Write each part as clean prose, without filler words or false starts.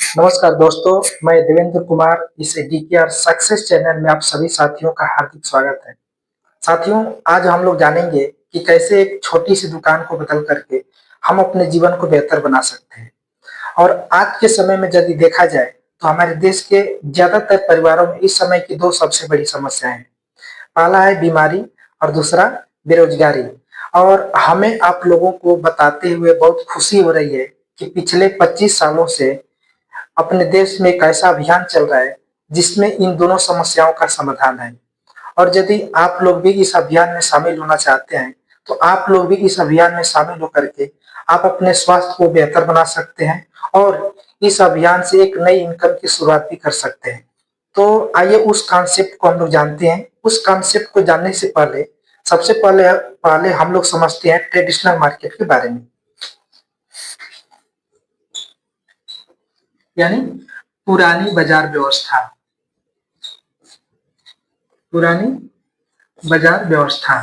नमस्कार दोस्तों, मैं देवेंद्र कुमार इस डीकेआर सक्सेस चैनल में आप सभी साथियों का हार्दिक स्वागत है। साथियों, आज हम लोग जानेंगे कि कैसे एक छोटी सी दुकान को बदल करके हम अपने जीवन को बेहतर बना सकते हैं। और आज के समय में यदि देखा जाए तो हमारे देश के ज्यादातर परिवारों में इस समय की दो सबसे बड़ी समस्याएं हैं। पहला है बीमारी और दूसरा बेरोजगारी। और हमें आप लोगों को बताते हुए बहुत खुशी हो रही है कि पिछले 25 सालों से अपने देश में एक ऐसा अभियान चल रहा है जिसमें इन दोनों समस्याओं का समाधान है। और यदि आप लोग भी इस अभियान में शामिल होना चाहते हैं तो आप लोग भी इस अभियान में शामिल होकर के आप अपने स्वास्थ्य को बेहतर बना सकते हैं और इस अभियान से एक नई इनकम की शुरुआत भी कर सकते हैं। तो आइए उस कॉन्सेप्ट को हम लोग जानते हैं। उस कॉन्सेप्ट को जानने से पहले सबसे पहले पहले हम लोग समझते हैं ट्रेडिशनल मार्केट के बारे में, यानी पुरानी बाजार व्यवस्था। पुरानी बाजार व्यवस्था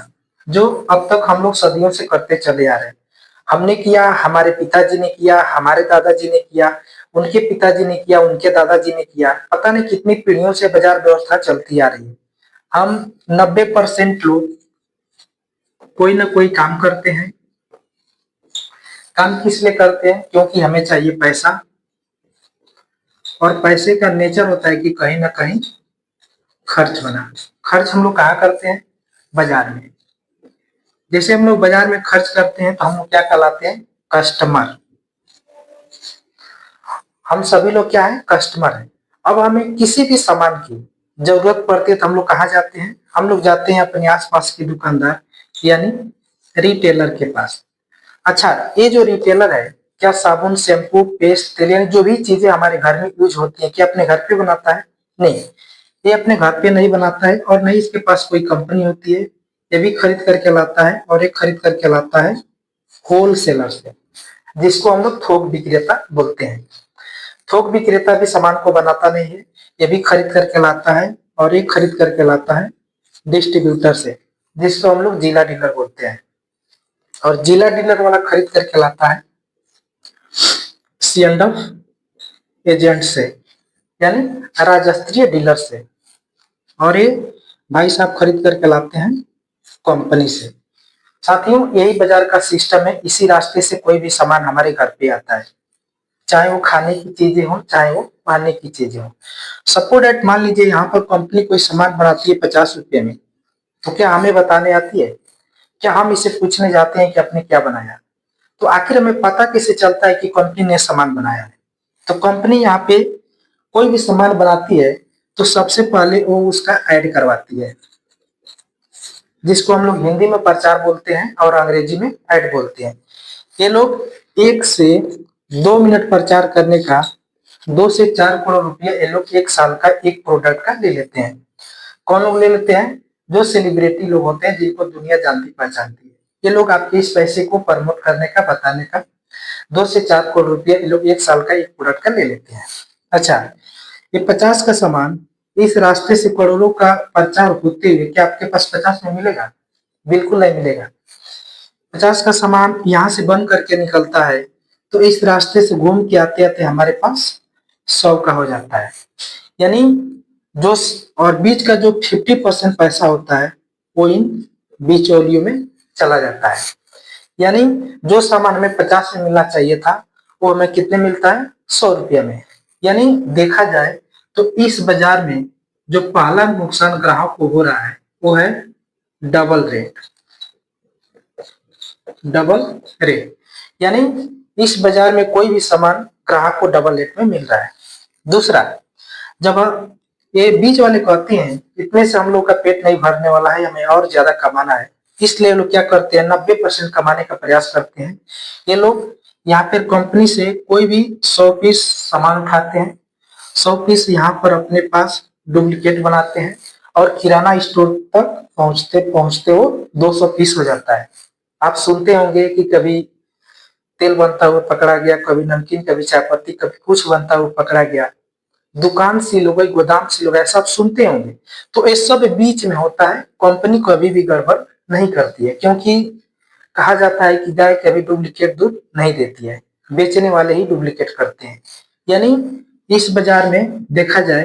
जो अब तक हम लोग सदियों से करते चले आ रहे हैं। हमने किया, हमारे पिताजी ने किया, हमारे दादाजी ने किया, उनके पिताजी ने किया, उनके दादाजी ने किया, पता नहीं कितनी पीढ़ियों से बाजार व्यवस्था चलती आ रही है। हम 90% लोग कोई ना कोई काम करते हैं। काम किस लिए करते हैं? क्योंकि हमें चाहिए पैसा, और पैसे का नेचर होता है कि कहीं ना कहीं खर्च बना। खर्च हम लोग कहाँ करते हैं? बाजार में। जैसे हम लोग बाजार में खर्च करते हैं तो हम लोग क्या कहलाते हैं? कस्टमर। हम सभी लोग क्या है? कस्टमर है। अब हमें किसी भी सामान की जरूरत पड़ती है तो हम लोग कहाँ जाते हैं? हम लोग जाते हैं अपने आसपास के दुकानदार यानी रिटेलर के पास। अच्छा, ये जो रिटेलर है क्या साबुन, शैम्पू, पेस्ट, तेल यानी जो भी चीजें हमारे घर में यूज होती है क्या अपने घर पे बनाता है? नहीं, ये अपने घर पे नहीं बनाता है और नहीं इसके पास कोई कंपनी होती है। ये भी खरीद करके लाता है और एक खरीद करके लाता है होलसेलर से, जिसको हम लोग थोक विक्रेता बोलते हैं। थोक विक्रेता भी सामान को बनाता नहीं है, ये भी खरीद करके लाता है और एक खरीद करके लाता है डिस्ट्रीब्यूटर से, जिसको हम लोग जिला डीलर बोलते हैं। और जिला डीलर वाला खरीद करके लाता है C&F एजेंट से, यानी राजस्त्रीय डीलर से। और ये भाई साहब खरीद करके लाते हैं कंपनी से। साथियों, यही बाजार का सिस्टम है। इसी रास्ते से कोई भी सामान हमारे घर पे आता है, चाहे वो खाने की चीजें हो, चाहे वो पहनने की चीजें हो। सपोज दैट मान लीजिए यहाँ पर कंपनी कोई सामान बनाती है 50 रुपए में, तो क्या हमें बताने आती है? क्या हम इसे पूछने जाते हैं कि आपने क्या बनाया? तो आखिर हमें पता कैसे चलता है कि कंपनी ने सामान बनाया है? तो कंपनी यहाँ पे कोई भी सामान बनाती है तो सबसे पहले वो उसका ऐड करवाती है, जिसको हम लोग हिंदी में प्रचार बोलते हैं और अंग्रेजी में ऐड बोलते हैं। ये लोग 1 से 2 मिनट प्रचार करने का 2 से 4 करोड़ रुपया ये लोग एक साल का एक प्रोडक्ट का ले लेते हैं। कौन लोग ले लेते हैं? जो सेलिब्रिटी लोग होते हैं, जिनको दुनिया जानती पहचानती है। ये लोग आपके इस पैसे को प्रमोट करने का, बताने का 2 से 4 करोड़ रुपया ये लोग एक साल का एक प्रोडक्ट का ले लेते हैं। अच्छा, ये 50 का सामान इस रास्ते से करोड़ों का प्रचार होते हुए क्या आपके पास 50 में मिलेगा? बिल्कुल नहीं मिलेगा। 50 का सामान यहाँ से बन करके निकलता है तो इस रास्ते से घूम के आते आते हमारे पास 100 का हो जाता है। यानी जो और बीच का जो 50% पैसा होता है वो इन बिचौलियों में चला जाता है। यानी जो सामान हमें 50 में मिलना चाहिए था वो हमें कितने मिलता है? 100 रुपया में। यानी देखा जाए तो इस बाजार में जो पहला नुकसान ग्राहक को हो रहा है वो है डबल रेट। डबल रेट यानी इस बाजार में कोई भी सामान ग्राहक को डबल रेट में मिल रहा है। दूसरा, जब ये बीच वाले कहते हैं इतने से हम लोग का पेट नहीं भरने वाला है, हमें और ज्यादा कमाना है, इसलिए लोग क्या करते हैं? 90% कमाने का प्रयास करते हैं। ये लोग यहाँ पर कंपनी से कोई भी 100 पीस सामान उठाते हैं, 100 पीस यहाँ पर अपने पास डुप्लीकेट बनाते हैं और किराना स्टोर तक पहुंचते पहुंचते वो 200 पीस हो जाता है। आप सुनते होंगे कि कभी तेल बनता हुआ पकड़ा गया, कभी नमकीन, कभी चाय पत्ती, कभी कुछ बनता हुआ पकड़ा गया, दुकान सील हो गई, गोदाम सील हो गया, सब सुनते होंगे। तो ये सब बीच में होता है। कंपनी कभी भी गड़बड़ नहीं करती है, क्योंकि कहा जाता है कि गाय कभी डुप्लीकेट दूध नहीं देती है, बेचने वाले ही डुप्लीकेट करते हैं। यानी इस बाजार में देखा जाए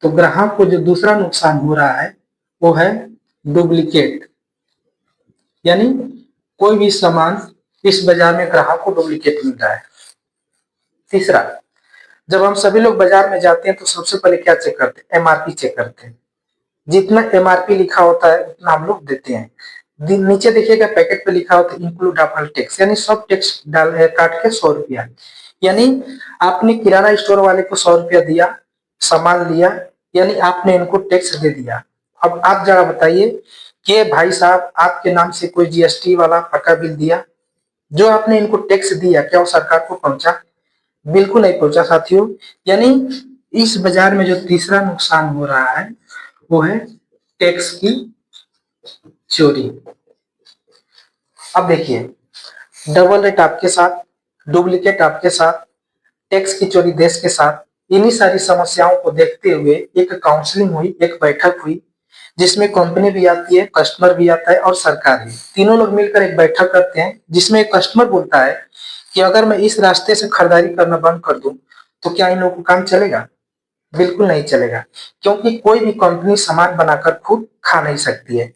तो ग्राहक को जो दूसरा नुकसान हो रहा है वो है डुप्लीकेट, यानी कोई भी सामान इस बाजार में ग्राहक को डुप्लीकेट मिल रहा है। तीसरा, जब हम सभी लोग बाजार में जाते हैं तो सबसे पहले क्या चेक करते हैं? एमआरपी चेक करते हैं। जितना एमआरपी लिखा होता है उतना हम लोग देते हैं। नीचे देखिएगा पैकेट पे लिखा होता है इंक्लूड ऑल टैक्स, यानी सब टैक्स डाल काट के 100 रुपया, यानी आपने किराना स्टोर वाले को 100 रुपया दिया, सामान लिया, यानी आपने इनको टैक्स दे दिया। अब आप जरा बताइए कि भाई साहब आपके नाम से कोई जीएसटी वाला पक्का बिल दिया? जो आपने इनको टैक्स दिया क्या वो सरकार को पहुंचा? बिल्कुल नहीं पहुंचा साथियों। यानी इस बाजार में जो तीसरा नुकसान हो रहा है वो है टैक्स की चोरी। अब देखिए, डबल रेट आपके साथ, डुप्लीकेट आपके साथ, टैक्स की चोरी देश के साथ, इन्हीं सारी समस्याओं को देखते हुए एक काउंसलिंग हुई, एक बैठक हुई जिसमें कंपनी भी आती है, कस्टमर भी आता है और सरकार भी, तीनों लोग मिलकर एक बैठक करते हैं जिसमें एक कस्टमर बोलता है कि अगर मैं इस रास्ते से खरीदारी करना बंद कर दूं तो क्या इन लोगों को काम चलेगा? बिल्कुल नहीं चलेगा, क्योंकि कोई भी कंपनी सामान बनाकर खुद खा नहीं सकती है।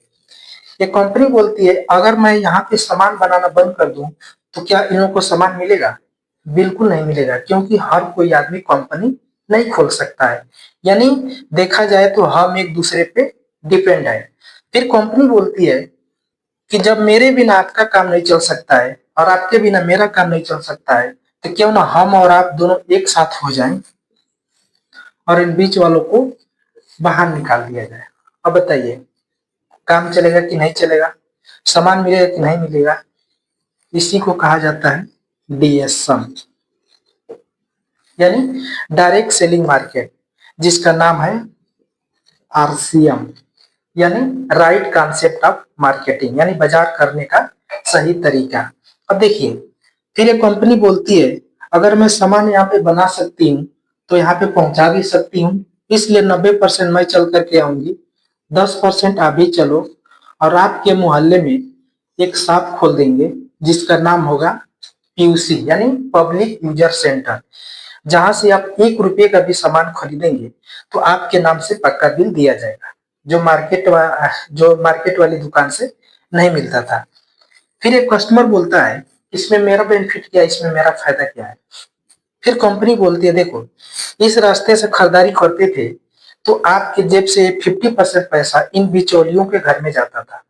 ये कंपनी बोलती है अगर मैं यहाँ पे सामान बनाना बंद कर दूं तो क्या इन लोगों को सामान मिलेगा? बिल्कुल नहीं मिलेगा, क्योंकि हर कोई आदमी कंपनी नहीं खोल सकता है। यानी देखा जाए तो हम एक दूसरे पे डिपेंड है। फिर कंपनी बोलती है कि जब मेरे बिना आपका काम नहीं चल सकता है और आपके बिना मेरा काम नहीं चल सकता है तो क्यों ना हम और आप दोनों एक साथ हो जाएं और इन बीच वालों को बाहर निकाल दिया जाए। अब बताइए, काम चलेगा कि नहीं चलेगा? सामान मिलेगा कि नहीं मिलेगा? इसी को कहा जाता है डीएसएम, यानी डायरेक्ट सेलिंग मार्केट, जिसका नाम है आरसीएम, यानी राइट कॉन्सेप्ट ऑफ मार्केटिंग, यानी बाजार करने का सही तरीका। अब देखिए, फिर एक कंपनी बोलती है अगर मैं सामान यहाँ पे बना सकती हूँ तो यहाँ पे पहुंचा भी सकती हूँ, इसलिए 90% मैं चल करके आऊंगी, 10% आप भी चलो और आपके मोहल्ले में एक शॉप खोल देंगे जिसका नाम होगा पीयूसी, यानी पब्लिक यूजर सेंटर, जहां से आप 1 रुपये का भी सामान खरीदेंगे तो आपके नाम से पक्का बिल दिया जाएगा, जो मार्केट वाली दुकान से नहीं मिलता था। फिर एक कस्टमर बोलता है इसमें मेरा बेनिफिट क्या है, इसमें मेरा फायदा क्या है? फिर कंपनी बोलती है देखो, इस रास्ते से खरीदारी करते थे तो आपके जेब से 50% पैसा इन बिचौलियों के घर में जाता था।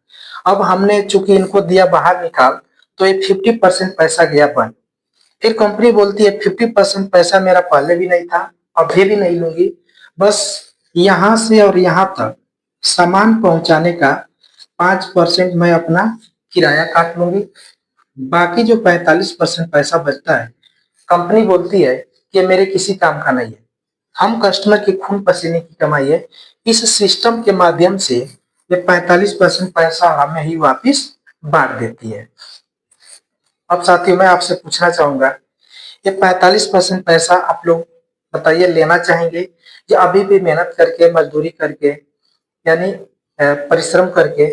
अब हमने चूंकि इनको दिया बाहर निकाल तो ये 50% पैसा गया बंद। फिर कंपनी बोलती है 50% पैसा मेरा पहले भी नहीं था, अभी भी नहीं लूंगी, बस यहाँ से और यहाँ तक सामान पहुंचाने का 5% मैं अपना किराया काट लूंगी, बाकी जो 45% पैसा बचता है कंपनी बोलती है कि मेरे किसी काम का नहीं है, हम कस्टमर के खून पसीने की कमाई है, इस सिस्टम के माध्यम से ये 45% पैसा हमें ही वापिस बांट देती है। अब साथियों मैं आपसे पूछना चाहूंगा, ये 45% पैसा आप लोग बताइए लेना चाहेंगे या अभी भी मेहनत करके, मजदूरी करके, यानी परिश्रम करके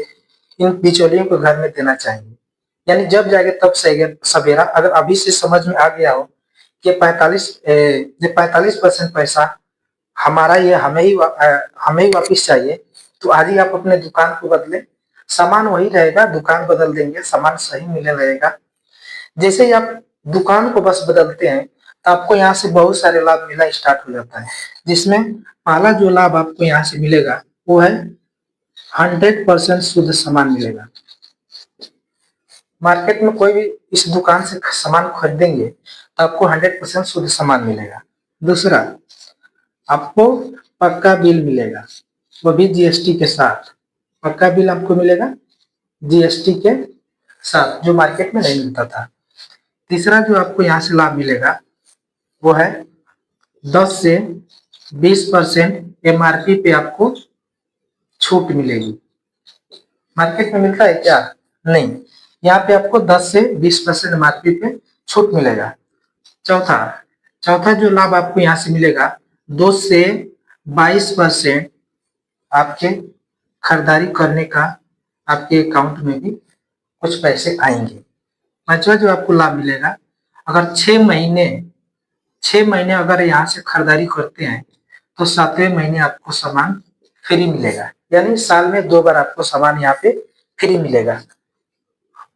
इन बिचौलियों को घर में देना चाहेंगे? यानी जब जाएगा तब सवेरा, अगर अभी से समझ में आ गया हो कि 45% पैसा हमारा, ये हमें ही वापिस चाहिए, तो आज ही आप अपने दुकान को बदले, सामान वही रहेगा, दुकान बदल देंगे, सामान सही मिलने लगेगा। जैसे ही आप दुकान को बस बदलते हैं तो आपको यहाँ से बहुत सारे लाभ मिलना स्टार्ट हो जाता है, जिसमें पहला जो लाभ आपको यहाँ से मिलेगा वो है 100% शुद्ध सामान मिलेगा। मार्केट में कोई भी इस दुकान से सामान खरीदेंगे तो आपको 100% शुद्ध सामान मिलेगा। दूसरा, आपको पक्का बिल मिलेगा, वो भी जीएसटी के साथ। पक्का बिल आपको मिलेगा जीएसटी के साथ, जो मार्केट में नहीं मिलता था। तीसरा जो आपको यहाँ से लाभ मिलेगा वो है 10 से 20% एमआरपी पे आपको छूट मिलेगी। मार्केट में मिलता है क्या? नहीं, यहाँ पे आपको 10 से 20% एमआरपी पे छूट मिलेगा। चौथा चौथा जो लाभ आपको यहाँ से मिलेगा, 2 से 22% आपके खरीदारी करने का आपके अकाउंट में भी कुछ पैसे आएंगे। पांचवा जो आपको लाभ मिलेगा, अगर 6 6 महीने अगर यहाँ से खरीदारी करते हैं तो 7वें महीने आपको सामान फ्री मिलेगा, यानी साल में 2 बार आपको सामान यहाँ पे फ्री मिलेगा।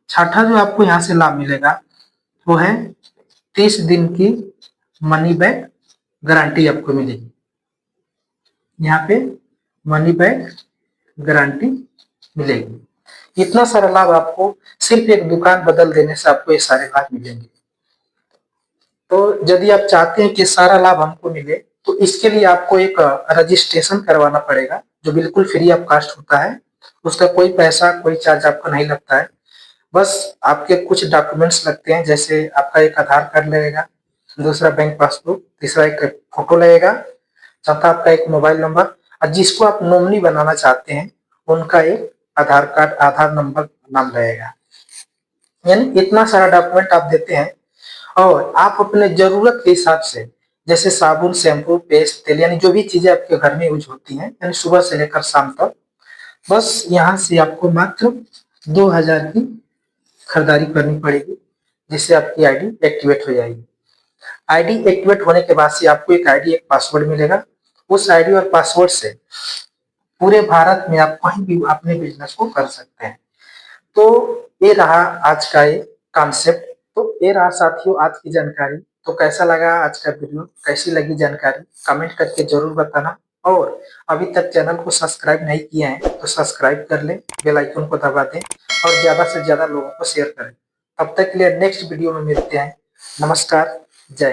छठा जो आपको यहाँ से लाभ मिलेगा वो है 30 दिन की मनी बैक गारंटी आपको मिलेगी। यहाँ पे मनी बैक गारंटी मिलेगी। इतना सारा लाभ आपको सिर्फ एक दुकान बदल देने से आपको ये सारे लाभ मिलेंगे। तो यदि आप चाहते हैं कि सारा लाभ हमको मिले तो इसके लिए आपको एक रजिस्ट्रेशन करवाना पड़ेगा, जो बिल्कुल फ्री ऑफ कास्ट होता है। उसका कोई पैसा कोई चार्ज आपको नहीं लगता है। बस आपके कुछ डॉक्यूमेंट्स लगते हैं, जैसे आपका एक आधार कार्ड लगेगा, दूसरा बैंक पासबुक, तीसरा एक फोटो लगेगा, चौथा आपका एक मोबाइल नंबर, और जिसको आप नॉमिनी बनाना चाहते हैं उनका एक आधार कार्ड आधार नंबर नाम रहेगा। यानी इतना सारा डॉक्यूमेंट आप देते हैं और आप अपने जरूरत के हिसाब से, जैसे साबुन, शैम्पू, पेस्ट, तेल, यानी जो भी चीजें आपके घर में यूज होती हैं, यानी सुबह से लेकर शाम तक, बस यहाँ से आपको मात्र 2000 की खरीदारी करनी पड़ेगी, जिससे आपकी आईडी एक्टिवेट हो जाएगी। आईडी एक्टिवेट होने के बाद से आपको एक आईडी एक पासवर्ड मिलेगा। उस आईडी और पासवर्ड से पूरे भारत में आप कहीं भी अपने बिजनेस को कर सकते हैं। तो ये रहा आज का ये कॉन्सेप्ट। तो ये रहा साथियों आज की जानकारी। तो कैसा लगा आज का वीडियो, कैसी लगी जानकारी, कमेंट करके जरूर बताना। और अभी तक चैनल को सब्सक्राइब नहीं किया है तो सब्सक्राइब कर ले, बेल आइकन को दबा दें और ज्यादा से ज्यादा लोगों को शेयर करें। तब तक के लिए नेक्स्ट वीडियो में मिलते हैं। नमस्कार, जय।